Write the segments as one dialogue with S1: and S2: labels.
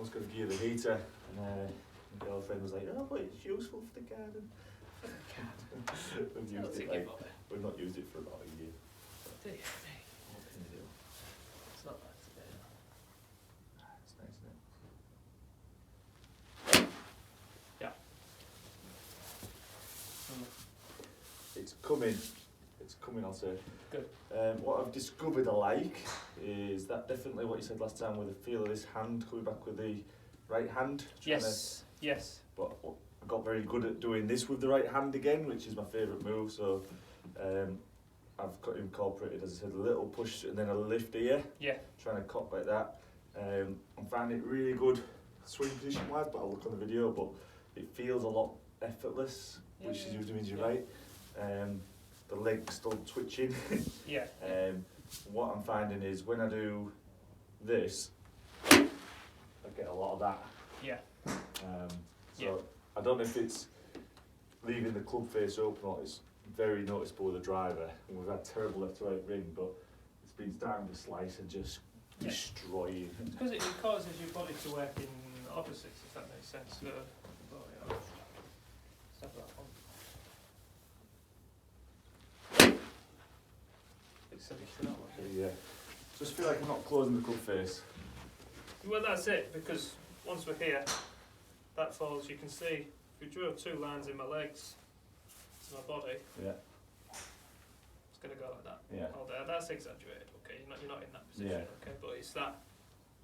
S1: was going to gear the heater, and my girlfriend was like, "Oh, but it's useful for the garden." We've not used it for about a year.
S2: Do you?
S1: What can you do?
S2: It's not bad today.
S1: It's nice, isn't it?
S2: Yeah.
S1: It's coming. It's coming, I'll say.
S2: Good.
S1: What I've discovered I like is that definitely what you said last time with the feel of this hand coming back with the right hand.
S2: Yes. Yes.
S1: But I got very good at doing this with the right hand again, which is my favourite move. So I've got incorporated, as I said, a little push and then a lift here.
S2: Yeah.
S1: Trying to cop like that. I'm finding it really good swing position wise, but I'll look on the video. But it feels a lot effortless, which usually means you're right. The leg's still twitching.
S2: Yeah.
S1: What I'm finding is when I do this, I get a lot of that.
S2: Yeah.
S1: So I don't know if it's leaving the club face open or it's very noticeable with the driver. And we've had terrible left to right ring, but it's been starting to slice and just destroying.
S2: Because it causes your body to work in opposites, if that makes sense. So, let's have that one.
S1: Yeah. Just feel like I'm not closing the club face.
S2: Well, that's it, because once we're here, that falls. You can see, if we drew 2 lines in my legs to my body, it's going to go like that.
S1: Yeah.
S2: All there. That's exaggerated, okay? You're not in that position, okay? But it's that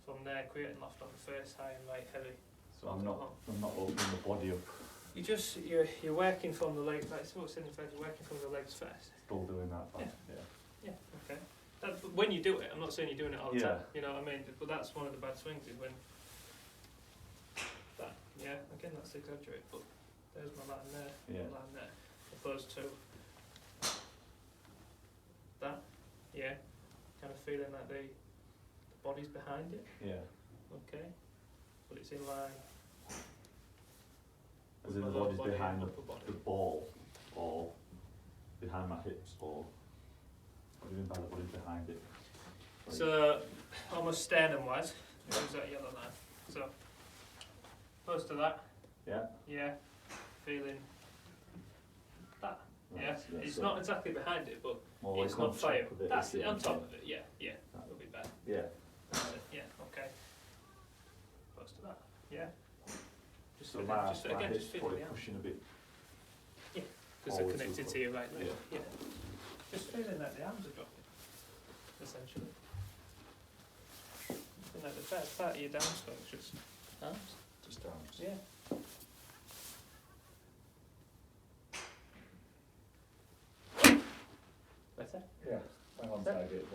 S2: from there, creating loft on the face, high and right, heavy.
S1: So I'm not opening the body up.
S2: You're working from the legs, like what's in the face, you're working from the legs first.
S1: Still doing that.
S2: Yeah, okay. When you do it, I'm not saying you're doing it all the time, you know what I mean? But that's one of the bad swings is when that, again that's exaggerated, but there's my line there, my line there, opposed to that, kind of feeling like the body's behind it, okay, but it's in line.
S1: As in the body's behind the ball, or behind my hips, or what do you mean by the body's behind it? Like
S2: so, almost sternum-wise, use that yellow line. So, close to that. Yeah. Feeling that. It's not exactly behind it, but it's not fire. That's it, on top of it. That'll be better. That's it. Okay. Close to that. Just
S1: so
S2: my hips
S1: probably pushing a bit.
S2: Because they're connected to your right leg. Just feeling like the arms are dropping, essentially. Feeling like the first part of your downswing is just arms.
S1: Just arms.
S2: Better?
S1: Hang on target.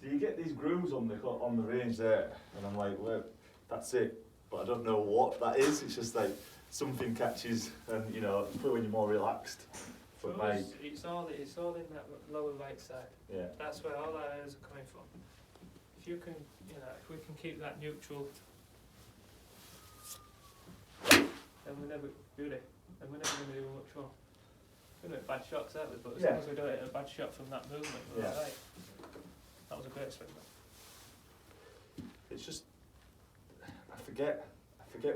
S1: So you get these grooves on the range there, and I'm like, well, that's it. But I don't know what that is. It's just like something catches, and probably when you're more relaxed. But
S2: it's all in that lower right side. That's where all our airs are coming from. If you can, if we can keep that neutral, then we're never going to do much wrong. We're going to bad shots, aren't we? But as long as we don't hit a bad shot from that movement, we're all right. That was a great swing, though.
S1: It's just I forget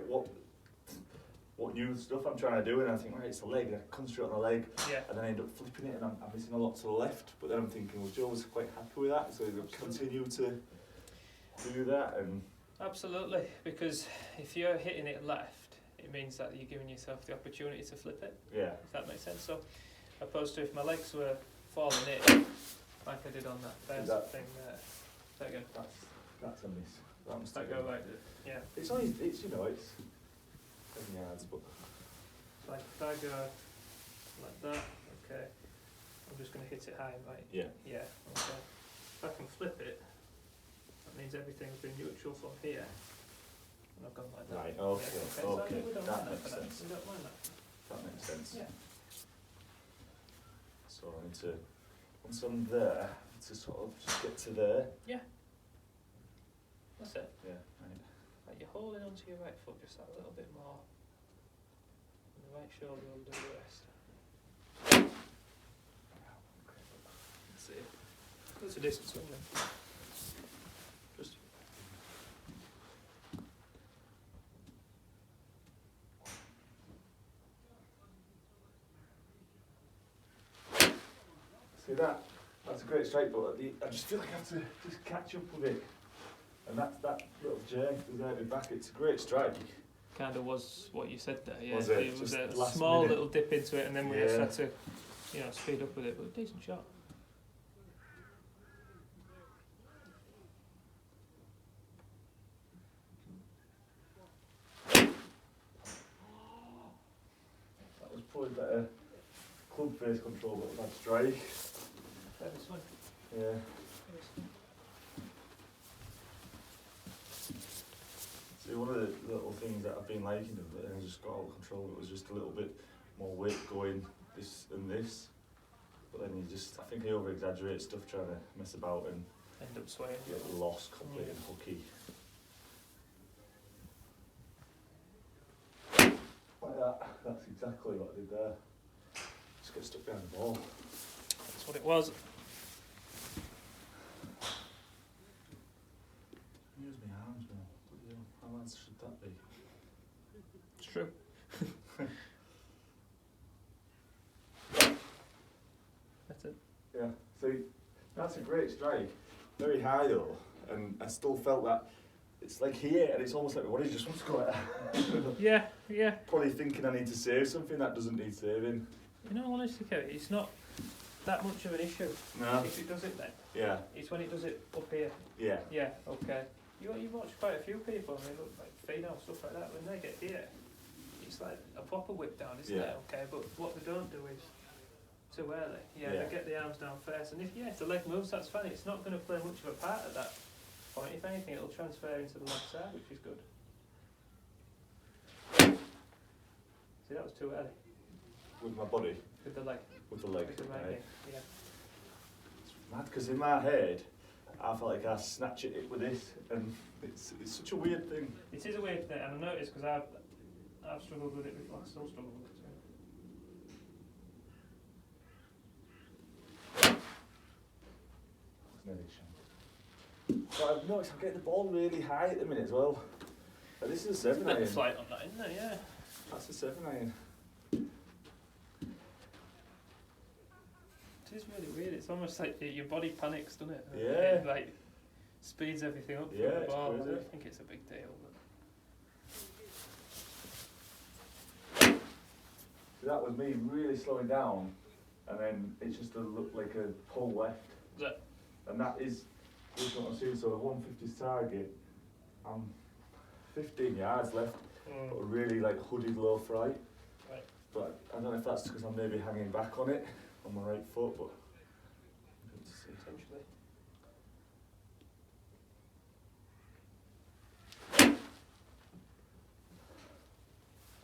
S1: what new stuff I'm trying to do, and I think, right, it's the leg, and I concentrate on the leg, and then I end up flipping it, and I'm missing a lot to the left, but then I'm thinking, well, Joe was quite happy with that, so he'll continue to do that. And
S2: absolutely, because if you're hitting it left, it means that you're giving yourself the opportunity to flip it, if that makes sense. So, opposed to if my legs were falling in, like I did on that first thing there. That again?
S1: That's a miss.
S2: That go like that,
S1: It's only, it's 7 yards, but
S2: like if I go like that, okay, I'm just going to hit it high and right. Okay. If I can flip it, that means everything's been neutral from here, and I've gone like that.
S1: Right. Okay.
S2: So we don't
S1: That
S2: mind
S1: makes sense.
S2: We don't mind that.
S1: That makes sense. So I need to, once I'm there, to sort of just get to there.
S2: That's it.
S1: Right.
S2: Like you're holding onto your right foot just that little bit more, and the right shoulder will do the rest. See it. That's a decent swing then. Just
S1: See that? That's a great strike, but I just feel like I have to just catch up with it. And that little jerk behind my back, it's a great strike.
S2: Kind of was what you said there, yeah.
S1: Was it?
S2: It was
S1: Just
S2: a
S1: last
S2: small
S1: minute.
S2: little dip into it, and then we just had to, you know, speed up with it. But a decent shot.
S1: That was probably better club face control, but a bad strike.
S2: Better swing.
S1: Yeah. See, one of the little things that I've been liking of it, and I just got out of control, it was just a little bit more weight going this and this. But then I think I over exaggerate stuff trying to mess about and
S2: end up swaying.
S1: Get lost completely and hooky. Like that. That's exactly what I did there. Just get stuck behind the ball.
S2: That's what it was.
S1: Use my arms now. How hard should that be?
S2: It's true. That's it.
S1: Yeah. See, that's a great strike. Very high though, and I still felt that it's like here, and it's almost like my body just wants to go like that.
S2: Yeah, yeah.
S1: Probably thinking I need to save something that doesn't need saving.
S2: In all honesty, Kevin, it's not that much of an issue.
S1: No.
S2: If it does it then.
S1: Yeah.
S2: It's when it does it up here.
S1: Yeah.
S2: Yeah, okay. You've watched quite a few people, and they look like Fino, stuff like that. When they get here, it's like a proper whip down, isn't it? Okay, but what they don't do is too early. Yeah, they get the arms down first, and if the leg moves, that's fine. It's not going to play much of a part at that point. If anything, it'll transfer into the left side, which is good. See, that was too early.
S1: With my body?
S2: With the leg.
S1: With the leg.
S2: With the right leg, yeah.
S1: It's mad, because in my head, I felt like I snatch it with this, and it's such a weird thing.
S2: It is a weird thing, and I noticed because I've struggled with it before. I still struggle with it too.
S1: So I've noticed I'm getting the ball really high at the minute as well. But this is a 7
S2: There's a
S1: iron.
S2: bit of flight on that, isn't there? Yeah.
S1: That's a 7 iron.
S2: It is really weird. It's almost like your body panics, doesn't it?
S1: Yeah.
S2: It like speeds everything up for
S1: Yeah,
S2: the ball.
S1: it's crazy.
S2: I think it's a big deal.
S1: So that was me really slowing down, and then it's just a look like a pull left.
S2: Is it?
S1: And that is what I'm seeing. So the 150's target, I'm 15 yards left, but a really like hooded low fright.
S2: Right.
S1: But I don't know if that's because I'm maybe hanging back on it on my right foot, but
S2: Potentially.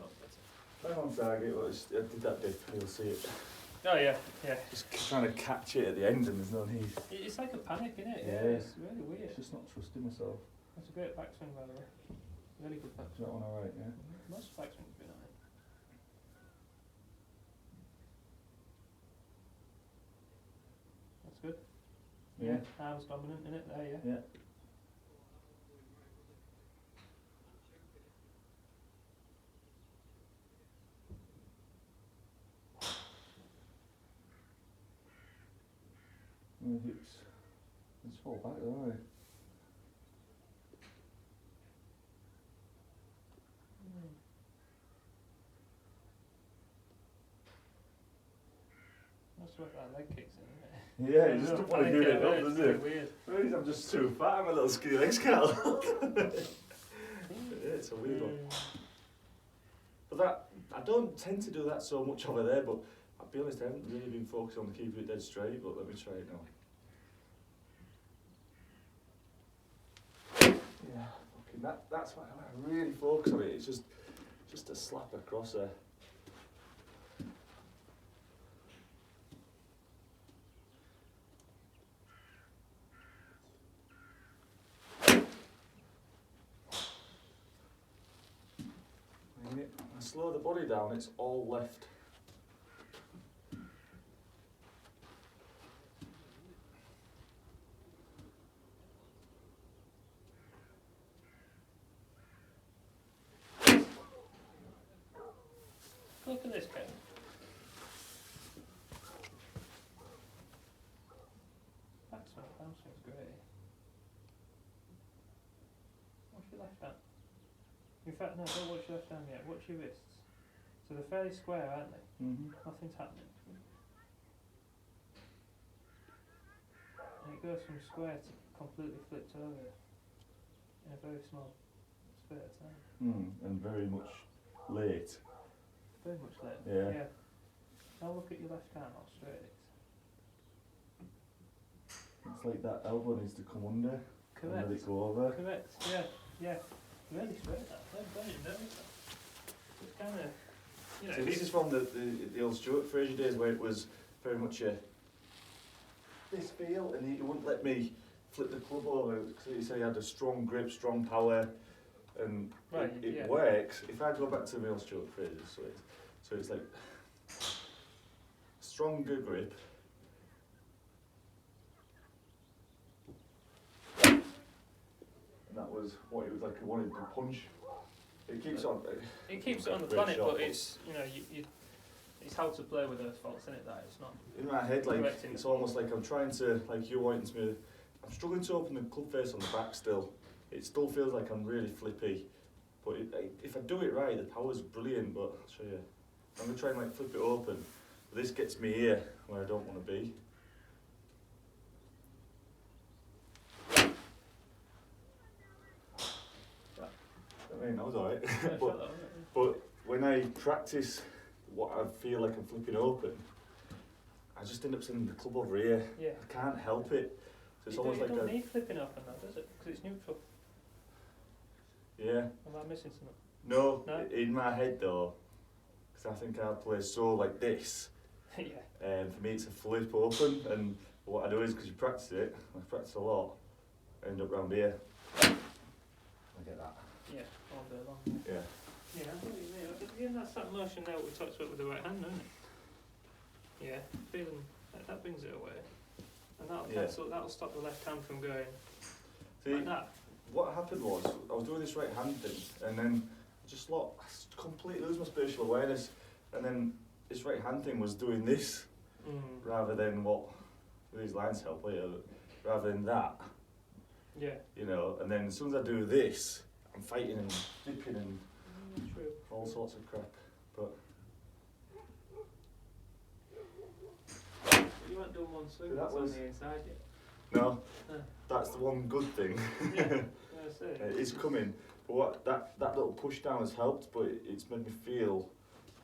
S2: Oh, that's it.
S1: I'm on target. Well, I did that dip. You'll see it.
S2: Oh yeah, yeah.
S1: Just trying to catch it at the end, and there's no need.
S2: It's like a panic, isn't it?
S1: Yeah.
S2: It's really weird.
S1: Just not trusting myself.
S2: That's a great backswing, by the way. Really good
S1: Is
S2: backswing.
S1: that one alright? Yeah.
S2: Most backswings have been alright. That's good.
S1: Yeah.
S2: Arms dominant in it there, yeah.
S1: Yeah. The hips, let's fall back though, aren't they?
S2: That's what that leg kicks in, isn't it?
S1: Yeah, you just don't want to give it up, does it?
S2: Weird.
S1: Maybe I'm just too fat, I'm a little skinny legs, Carl. Yeah, it's a weird one. But that, I don't tend to do that so much over there, but I'll be honest, I haven't really been focused on keeping it dead straight, but let me try it now. Yeah, fucking that's why I really focus on it. It's just a slap across there. I slow the body down, it's all left.
S2: Look at this, Ken. your left hand. In fact, no, don't watch your left hand yet. Watch your wrists. So they're fairly square, aren't they? Nothing's happening. And it goes from square to completely flipped over in a very small spurt of time.
S1: And very much late.
S2: Very much late.
S1: Yeah.
S2: Now look at your left hand, how straight it is.
S1: It's like that elbow needs to come under.
S2: Correct.
S1: And let it go over.
S2: Correct, yeah. Really straight that. Don't you notice that? It's kind of, you know.
S1: So this is from the old Stuart Fraser days where it was very much this feel, and he wouldn't let me flip the club over because he said he had a strong grip, strong power, and
S2: right,
S1: it works. If I go back to the old Stuart Fraser, so it's like stronger grip. And that was what it was like. I wanted to punch. It keeps on.
S2: It keeps it on the planet, but it's it's how to play with those faults, isn't it? That it's not.
S1: In my head, like it's almost like I'm trying to, like you're wanting to. I'm struggling to open the club face on the back still. It still feels like I'm really flippy, but if I do it right, the power's brilliant. But I'll show you. I'm gonna try and like flip it open. But this gets me here where I don't want to be. I mean, that was alright. but when I practice what I feel like I'm flipping open, I just end up sending the club over here.
S2: Yeah.
S1: I can't help it. So it's almost like
S2: you don't need flipping open now, does it? Because it's neutral.
S1: Yeah.
S2: Am I missing something?
S1: No, in my head though, because I think I play so like this.
S2: Yeah.
S1: And for me it's a flip open, and what I do is, because you practice it, I practice a lot, I end up round here. I get that.
S2: Yeah, all day long.
S1: Yeah.
S2: Yeah, I know what you mean. Again, that's that motion there we talked about with the right hand, isn't it? Yeah, feeling that brings it away, and that'll cancel. That'll stop the left hand from going.
S1: See,
S2: like that.
S1: What happened was I was doing this right hand thing, and then I just completely lose my spatial awareness, and then this right hand thing was doing this rather than what these lines help later, rather than that.
S2: Yeah.
S1: You know, and then as soon as I do this, I'm fighting and dipping and all sorts of crap. But
S2: you weren't doing one swing.
S1: That was
S2: on the inside yet.
S1: No, that's the one good thing.
S2: Yeah,
S1: it's coming. But what that little push down has helped, but it's made me feel.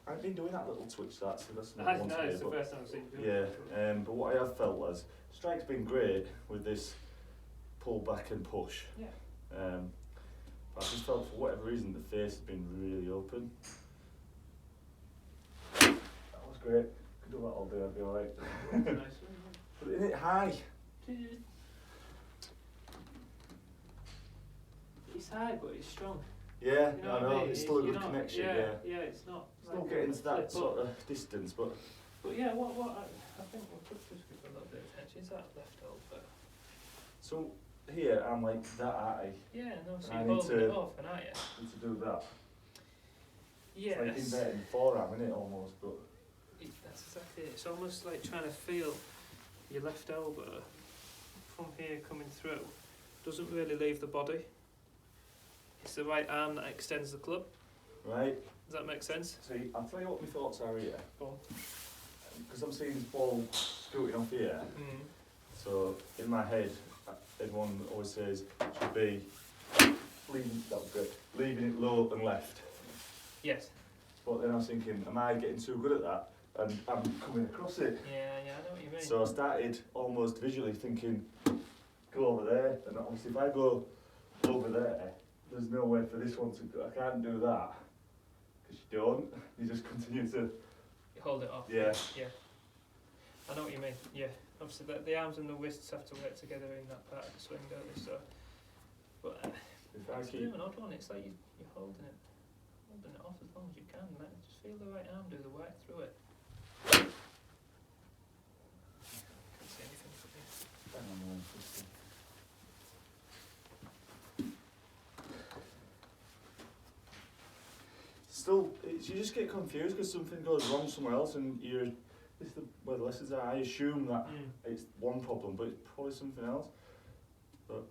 S1: I've been doing that little twitch. That's not one
S2: it's the first time I've seen you.
S1: Yeah, but what I have felt was strike's been great with this pull back and push.
S2: Yeah.
S1: But I just felt for whatever reason the face has been really open. That was great. Could do that all day. I'd be alright.
S2: Nice.
S1: But isn't it high?
S2: It's high, but it's strong.
S1: Yeah,
S2: you know
S1: I know.
S2: I mean?
S1: It's still a good connection.
S2: Yeah, it's not.
S1: Still getting to that sort of distance, but.
S2: But yeah, what I think we could just give a little bit of attention is that left elbow.
S1: So here I'm like that, aren't I?
S2: Yeah, no, so
S1: I
S2: you're
S1: need
S2: holding
S1: to-
S2: it off, and aren't you?
S1: Need to do that.
S2: Yes.
S1: It's like inverting the forearm, isn't it, almost? But
S2: That's exactly it. It's almost like trying to feel your left elbow from here coming through. Doesn't really leave the body. It's the right arm that extends the club.
S1: right.
S2: Does that make sense?
S1: See, I'll tell you what my thoughts are here.
S2: Go on.
S1: Because I'm seeing this ball scooting off here. So in my head, everyone always says should be leaving it low and left.
S2: Yes.
S1: But then I was thinking, am I getting too good at that? And I'm coming across it.
S2: Yeah, I know what you mean.
S1: So I started almost visually thinking, go over there. And obviously if I go over there, there's no way for this one to go. I can't do that. Because you don't. You just continue to...
S2: You hold it off.
S1: Yeah.
S2: Yeah. I know what you mean. Yeah. Obviously the arms and the wrists have to work together in that part of the swing, don't they? So, but
S1: If I
S2: it's a
S1: keep...
S2: bit of an odd one. It's like you're holding it off as long as you can. Right? Just feel the right arm do the work through it. Can't see anything from here.
S1: Still, you just get confused because something goes wrong somewhere else, and this is where the lessons are. I assume that it's one problem, but it's probably something else. But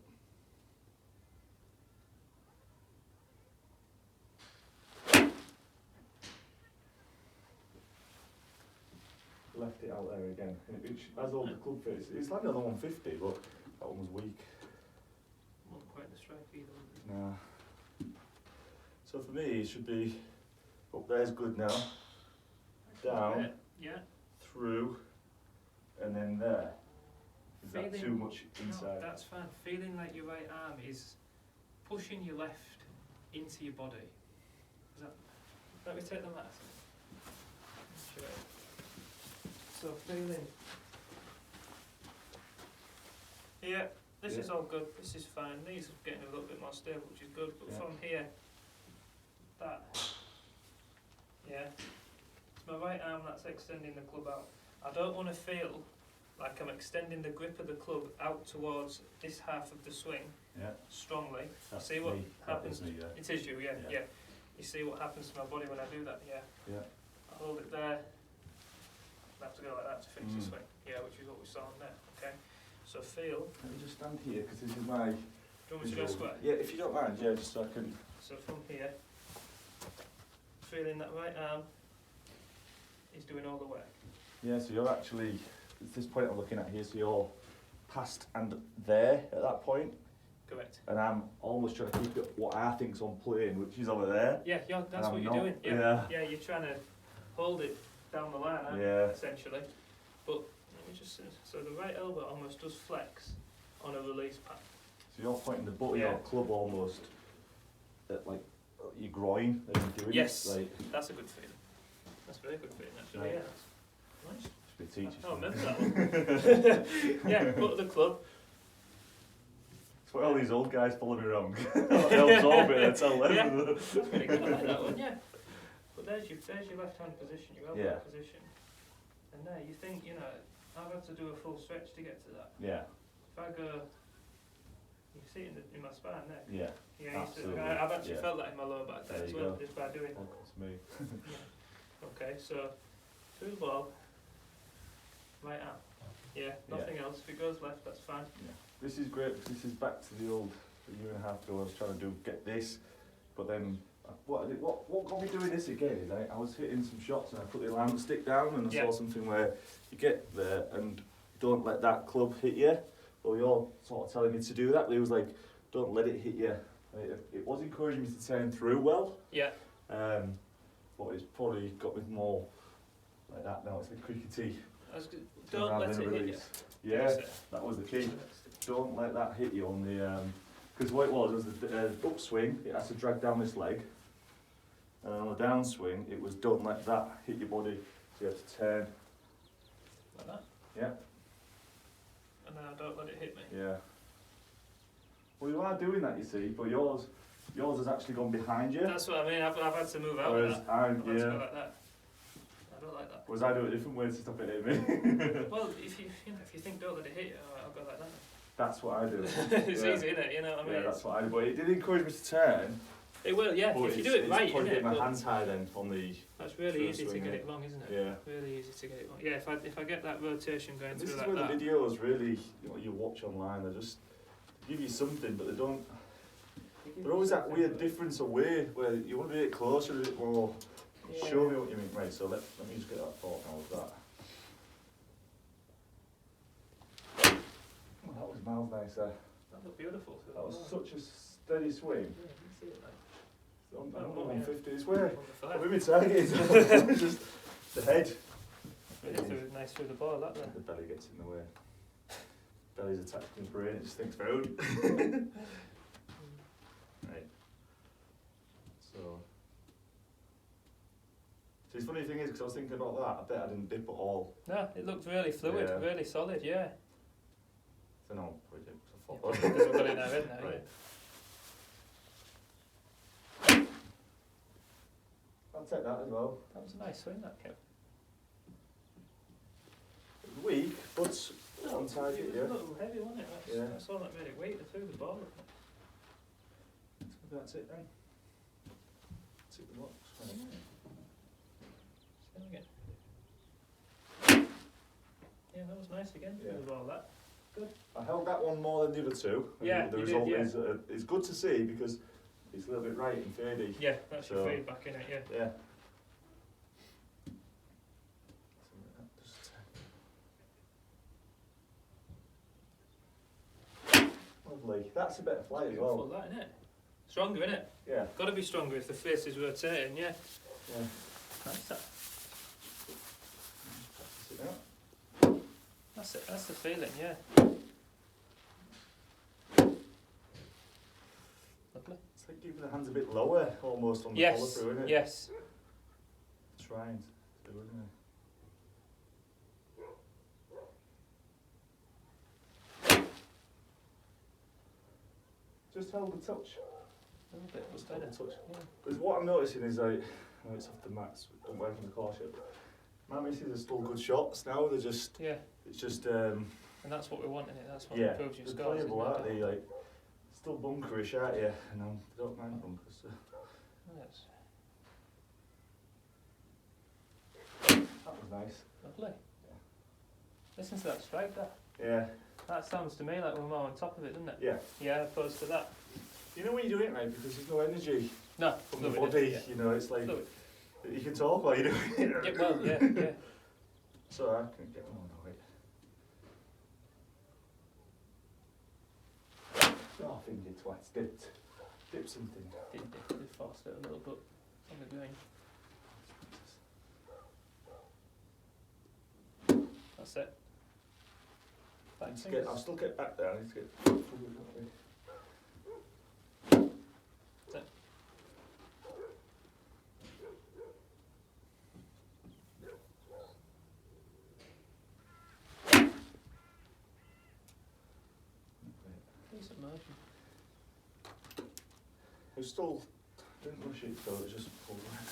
S1: left it out there again. As all the club face, it's landed on the 150, but that one was weak.
S2: Not quite the strike either.
S1: Nah. So for me, it should be up there's good now. Down,
S2: yeah,
S1: through, and then there. Is that too much inside?
S2: No, that's fine. Feeling like your right arm is pushing your left into your body. Is that? Let me take the mat. Sure. So feeling. Yeah, this is all good. This is fine. These are getting a little bit more stable, which is good. But from here, that. Yeah. It's my right arm that's extending the club out. I don't want to feel like I'm extending the grip of the club out towards this half of the swing strongly.
S1: That's
S2: see what
S1: me.
S2: happens?
S1: Me,
S2: It is you, yeah. You see what happens to my body when I do that,
S1: Yeah.
S2: I hold it there. I have to go like that to finish the swing, which is what we saw on there, okay? So feel.
S1: Let me just stand here, because this is my...
S2: Do you want me to go square?
S1: Yeah, if you don't mind, just so I can...
S2: So from here, feeling that right arm is doing all the work.
S1: Yeah, so you're actually, at this point I'm looking at here, so you're past and there at that point.
S2: Correct.
S1: And I'm almost trying to keep it what I think's on plane, which is over there.
S2: Yeah, that's what you're doing. Yeah, you're trying to hold it down the line, essentially. But let me just see. So the right elbow almost does flex on a release path.
S1: So you're pointing the butt of your club almost at like your groin as you're doing
S2: Yes,
S1: it. Like,
S2: that's a good feeling. That's a very good feeling actually.
S1: Right.
S2: Yeah, nice.
S1: Should be teachers.
S2: I remember that one. Yeah, butt of the club.
S1: It's what all these old guys follow me around. I'll absorb it and tell them.
S2: Yeah, that's pretty good. I like that one. Yeah. But there's your left hand position, your elbow position, and there you think I've had to do a full stretch to get to that.
S1: Yeah.
S2: If I go, you see it in my spine there.
S1: Yeah.
S2: Yeah,
S1: absolutely.
S2: I've actually felt that in my lower back there as well, just by doing that.
S1: That's me.
S2: Okay, so through the ball, right arm. Yeah, nothing else. If it goes left, that's fine.
S1: Yeah. This is great because this is back to the old a year and a half ago. I was trying to get this, but then what got me doing this again is I was hitting some shots and I put the alarm stick down and I saw something where you get there and don't let that club hit you. Well, you're sort of telling me to do that, but he was like, don't let it hit you. It was encouraging me to turn through well. Yeah. But it's probably got me more like that now. It's like crickety.
S2: Don't let it hit you.
S1: Yeah, that was the key. Don't let that hit you on the... Because what it was the upswing, it has to drag down this leg. And on the downswing, it was don't let that hit your body. So you have to turn.
S2: Like that?
S1: Yeah.
S2: And now don't let it hit me.
S1: Yeah. Well, you are doing that, you see, but yours has actually gone behind you.
S2: That's what I mean. I've had to move out
S1: Whereas
S2: of that. I've had to go like that. I don't like that.
S1: Whereas I do it a different way to stop it hitting me.
S2: Well, if you think don't let it hit you, I'll go like that.
S1: That's what I do.
S2: It's easy, isn't it? You know what I mean?
S1: Yeah, that's what I do. But it did encourage me to turn.
S2: It will, yeah. If you do it right,
S1: probably get my hands high then on the.
S2: That's really easy to get it wrong, isn't it?
S1: Yeah.
S2: Really easy to get it wrong. Yeah, if I get that rotation going through like that.
S1: This is where the videos really, you watch online, they just give you something, but they don't. They're always that weird difference away where you want to be a bit closer, a bit more. Yeah. Show me what you mean. Right, so let me just get that thought now with that. Oh, that was miles nicer.
S2: That looked beautiful.
S1: That was such a steady swing.
S2: Yeah, you can see it like.
S1: I'm not 150 this way.
S2: What
S1: are we targeting? Just the head.
S2: Nice through the ball, that there.
S1: The belly gets in the way. Belly's attached to his brain, it just thinks food. Right. So the funny thing is, because I was thinking about that, I bet I didn't dip at all.
S2: No, it looked really fluid, really solid, yeah.
S1: So no, probably did.
S2: Because we've got it in our head now.
S1: Right. I'll take that as well.
S2: That was a nice swing, that Kev.
S1: It was weak, but on target,
S2: It was a little heavy, wasn't it? That's all that made it weight through the ball.
S1: So that's it then. Tick the box.
S2: Yeah, that was nice again. With all that. Good.
S1: I held that one more than the other two.
S2: Yeah,
S1: the result is it's good to see because it's a little bit right and fadey.
S2: Yeah, that's your feedback in it. Yeah.
S1: Yeah. Lovely. That's a better flight as
S2: Beautiful,
S1: well.
S2: that, isn't it? Stronger, isn't it?
S1: Yeah.
S2: Got to be stronger if the face is rotating, yeah.
S1: Yeah.
S2: Nice that.
S1: Practice it out.
S2: That's it, that's the feeling, yeah. Lovely.
S1: It's like keeping the hands a bit lower, almost on the follow
S2: Yes,
S1: through, isn't it?
S2: yes.
S1: Trying to do, isn't it? Just hold the touch.
S2: A little bit,
S1: Just
S2: better.
S1: hold the touch.
S2: Yeah.
S1: Because what I'm noticing is like, I know it's off the mats, don't work on the car ship. My misses are still good shots now. They're just,
S2: Yeah,
S1: it's just,
S2: and that's what we want in it. That's what
S1: yeah,
S2: improves your
S1: they're
S2: scores.
S1: playable,
S2: isn't
S1: aren't
S2: it?
S1: they? Like, still bunkerish, aren't you? And I don't mind bunkers. So.
S2: Yes.
S1: That was nice.
S2: Lovely. Listen to that strike there.
S1: Yeah.
S2: That sounds to me like we're more on top of it, doesn't it?
S1: Yeah.
S2: Yeah, opposed to that.
S1: You know when you do it right, because there's no energy
S2: No,
S1: from the
S2: fluid,
S1: body,
S2: yeah.
S1: you know, it's like,
S2: Fluid.
S1: you can talk while you're doing it.
S2: Yeah, well, yeah, yeah.
S1: So I can get on with it. Oh, finger twats, dip something.
S2: Did force it a little bit on the green. That's it.
S1: I'll still get back there. I need to get.
S2: That's it. Decent motion.
S1: I still didn't rush it, so it was just pulled right.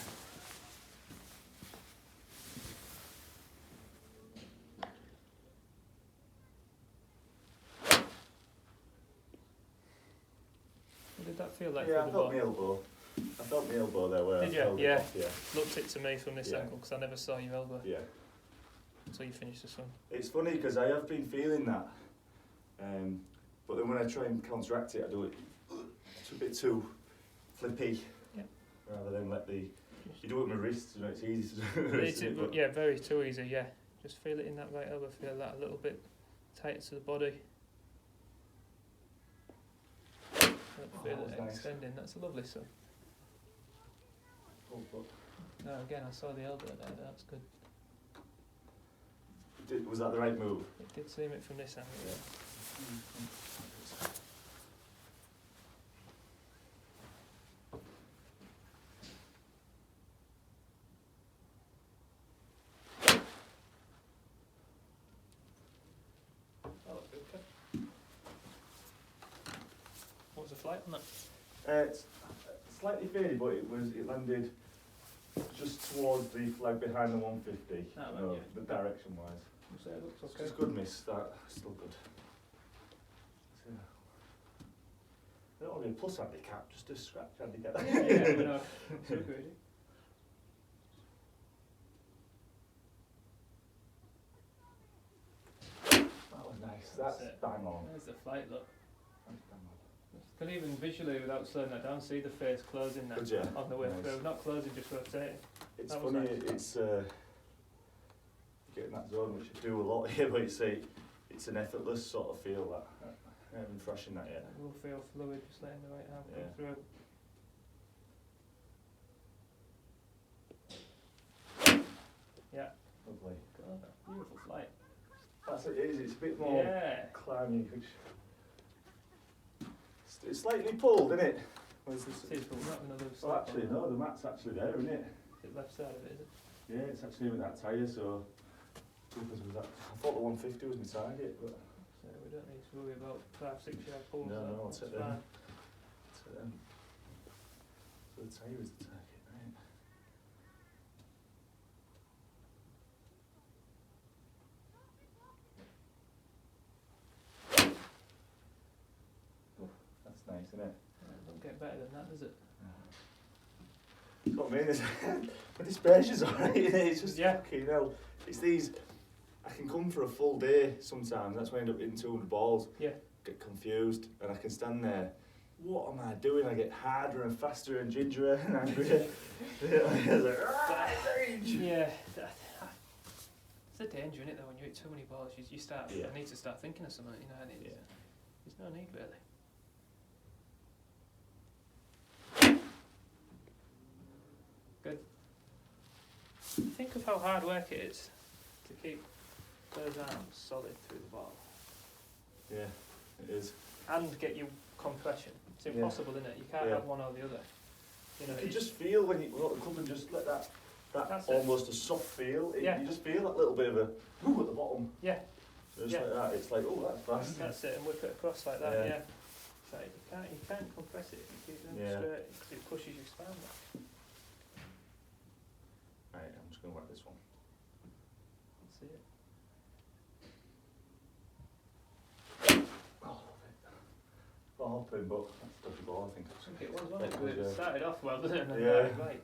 S2: What did that feel like?
S1: Yeah, I
S2: through the
S1: felt
S2: ball?
S1: my elbow. I felt my elbow there where
S2: Did
S1: I
S2: you?
S1: held
S2: Yeah.
S1: it off, yeah.
S2: Looked it to me from this
S1: Yeah.
S2: angle because I never saw your elbow
S1: Yeah.
S2: until you finished the swing.
S1: It's funny because I have been feeling that, but then when I try and counteract it, I do it. It's a bit too flippy,
S2: Yeah.
S1: rather than let the. You do it with my wrists, you know, it's easy to do.
S2: It's, yeah, very too easy. Yeah, just feel it in that right elbow. Feel that a little bit tighter to the body. Feel
S1: that
S2: it
S1: was nice.
S2: extending. That's a lovely swing. No, again, I saw the elbow there. That's good.
S1: Was that the right move?
S2: It did seem it from this angle. Yeah. That looked good, okay. What was the flight on that?
S1: It's slightly faded, but it landed just towards the flag behind the 150.
S2: Ah,
S1: no,
S2: yeah.
S1: the direction wise.
S2: You say it looks okay.
S1: It's good miss. That still good. So, I don't want to be a plus handicap, just a scratch handicap.
S2: Yeah, we know. Too greedy.
S1: That was nice. That's
S2: it.
S1: bang on.
S2: There's the flight, look.
S1: That's bang on.
S2: You can even visually, without slowing that down, see the face closing now
S1: Good, yeah.
S2: on the way
S1: Nice.
S2: through. Not closing, just rotating.
S1: It's
S2: That was
S1: funny.
S2: nice.
S1: It's getting that zone, which I do a lot here, but it's an effortless sort of feel that. I haven't been thrashing that yet.
S2: It will feel fluid, just letting the right arm
S1: Yeah.
S2: come through. Yeah.
S1: Lovely.
S2: God, beautiful flight.
S1: That's it. It's a bit more
S2: Yeah.
S1: climby, which it's slightly pulled, isn't it? Where's this?
S2: It is, but we're not another
S1: Oh,
S2: step
S1: actually,
S2: on
S1: no. The mat's actually there, isn't it?
S2: the left side of it, is it?
S1: Yeah, it's actually with that tyre. So, because was that, I thought the 150 was my target, but
S2: So we don't need to worry about 5-6 yard pulls.
S1: no,
S2: so
S1: I'll
S2: that's
S1: take
S2: fine.
S1: them. So the tyre is the target, right? That's nice, isn't it?
S2: Don't get better than that, does it?
S1: That's what I mean. Is my dispersion's alright, isn't it? It's just
S2: Yeah.
S1: fucking hell. It's these. I can come for a full day sometimes. That's when I end up hitting 200 balls.
S2: Yeah.
S1: Get confused, and I can stand there. What am I doing? I get harder and faster and gingerer and angrier.
S2: Yeah. It's a danger, isn't it, though, when you hit too many balls, you start,
S1: Yeah.
S2: I need to start thinking of something, you know, and
S1: Yeah.
S2: there's no need, really. Think of how hard work it is to keep those arms solid through the ball.
S1: Yeah, it is.
S2: And get you compression. It's impossible, isn't it? You can't have one or the other. You know,
S1: you just feel when you roll the club and just let that almost a soft feel. You just feel that little bit of a whoo at the bottom.
S2: Yeah.
S1: So just like that, it's like, oh, that's fast.
S2: That's it, and whip it across like that. Yeah. So you can't compress it if you keep them straight because it pushes your spine back.
S1: Right, I'm just going to whack this one.
S2: That's it.
S1: Ball hopping, but that's a dodgy ball, I think.
S2: It was, wasn't it? It started off well, didn't it? And then right.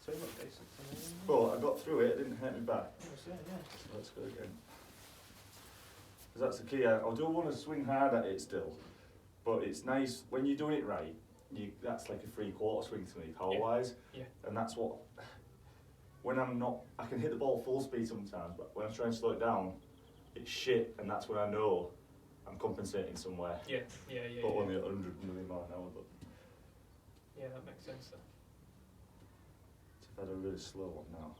S2: So it looked decent.
S1: But I got through it, it didn't hurt me back.
S2: Yeah.
S1: So let's go again. Because that's the key. I do want to swing hard at it still, but it's nice when you're doing it right. That's like a 3/4 swing to me, power-wise.
S2: Yeah.
S1: And that's what. When I'm not, I can hit the ball full speed sometimes, but when I try and slow it down, it's shit, and that's when I know I'm compensating somewhere.
S2: Yeah.
S1: But only 100 million miles an hour. But
S2: yeah, that makes sense. Though.
S1: If I had a really slow one now.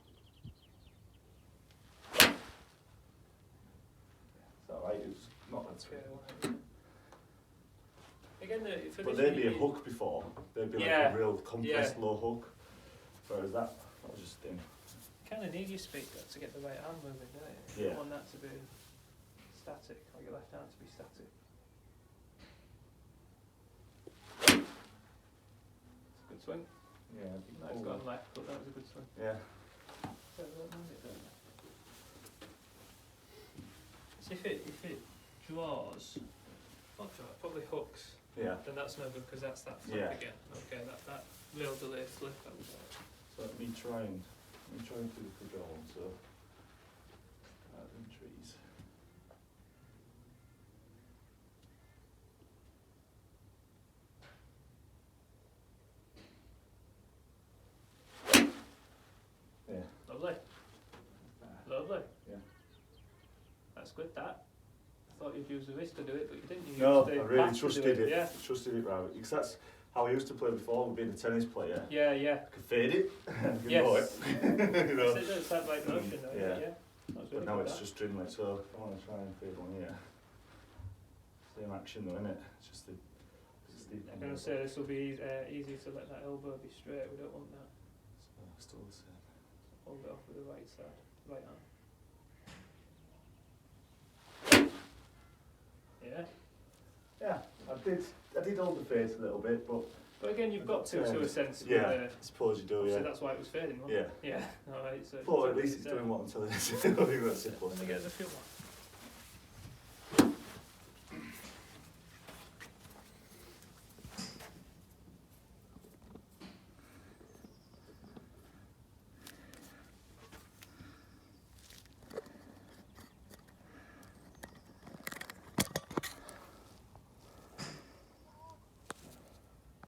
S1: Is that right? It's not that
S2: Okay,
S1: swing.
S2: Again,
S1: but they'd be a hook before. They'd be like a real compressed low hook. Whereas that was just thin.
S2: You kind of need your speed though to get the right arm moving, don't you? You don't want that to be static, or your left arm to be static. It's a good swing.
S1: Yeah.
S2: No, it's gone left, but that was a good swing.
S1: Yeah.
S2: So if it draws, probably hooks.
S1: Yeah.
S2: Then that's no good because that's that flip again. Okay, that real delay flip. That was
S1: so let me try and do the control one. So trees. Yeah.
S2: Lovely. Lovely.
S1: Yeah.
S2: That's good. That. I thought you'd use the wrist to do it, but you didn't.
S1: No, I really trusted it. Yeah. Trusted it, right? Because that's how I used to play before, being a tennis player.
S2: Yeah.
S1: I could fade it.
S2: Yes.
S1: Know it. You know.
S2: It's that right motion, though. Yeah.
S1: But now it's just streamlit, so I want to try and fade one here. Same action though, isn't it? It's just the steep.
S2: I'm going to say this will be easy to let that elbow be straight. We don't want that.
S1: So still the same.
S2: Hold it off with the right side, right arm. Yeah.
S1: Yeah, I did hold the face a little bit, but
S2: again, you've got to a sense.
S1: Yeah, I suppose you do. Yeah.
S2: So that's why it was fading, wasn't it? Yeah. All right. So.
S1: But at least it's doing what I'm telling you. I think that's simple.
S2: Let me get the feel one.